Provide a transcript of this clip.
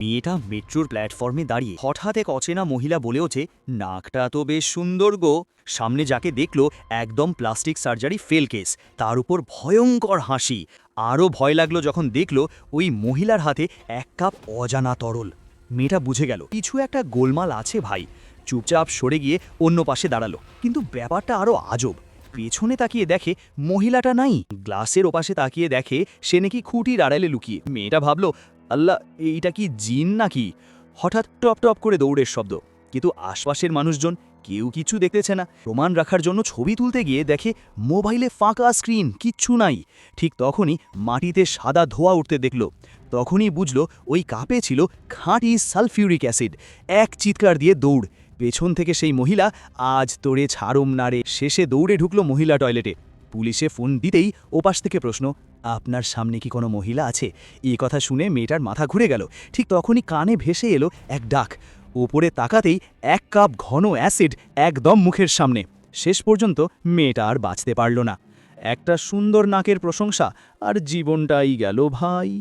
মেয়েটা মেট্রোর প্ল্যাটফর্মে দাঁড়িয়ে হঠাৎ এক অচেনা মহিলা বলে ওঠে, নাকটা তো বেশ সুন্দর গো। সামনে যাকে দেখল একদম প্লাস্টিক সার্জারি ফেল কেস, তার উপর ভয়ঙ্কর হাসি। আরও ভয় লাগলো যখন দেখল ওই মহিলার হাতে এক কাপ অজানা তরল। মেয়েটা বুঝে গেল কিছু একটা গোলমাল আছে ভাই। চুপচাপ সরে গিয়ে অন্য পাশে দাঁড়ালো, কিন্তু ব্যাপারটা আরও আজব। পেছনে তাকিয়ে দেখে মহিলাটা নাই। গ্লাসের ওপাশে তাকিয়ে দেখে সে নাকি খুঁটির আড়ালে লুকিয়ে। মেয়েটা ভাবল, আল্লাহ, এইটা কি জিন নাকি? হঠাৎ টপ টপ করে দৌড়ের শব্দ, কিন্তু আশপাশের মানুষজন কেউ কিছু দেখতেছে না। প্রমাণ রাখার জন্য ছবি তুলতে গিয়ে দেখে মোবাইলে ফাঁকা স্ক্রিন, কিচ্ছু নাই। ঠিক তখনই মাটিতে সাদা ধোঁয়া উঠতে দেখল। তখনই বুঝল ওই কাপে ছিল খাঁটি সালফিউরিক অ্যাসিড। এক চিৎকার দিয়ে দৌড়। পেছন থেকে সেই মহিলা, আজ তোরে ছাড়ুম না রে। শেষে দৌড়ে ঢুকলো মহিলা টয়লেটে। পুলিশে ফোন দিতেই ওপাশ থেকে প্রশ্ন, আপনার সামনে কি কোনো মহিলা আছে? এই কথা শুনে মেয়েটার মাথা ঘুরে গেল। ঠিক তখনই কানে ভেসে এলো এক ডাক। ওপরে তাকাতেই এক কাপ ঘন অ্যাসিড একদম মুখের সামনে। শেষ পর্যন্ত মেয়েটা আর বাঁচতে পারল না। একটা সুন্দর নাকের প্রশংসা, আর জীবনটাই গেল ভাই।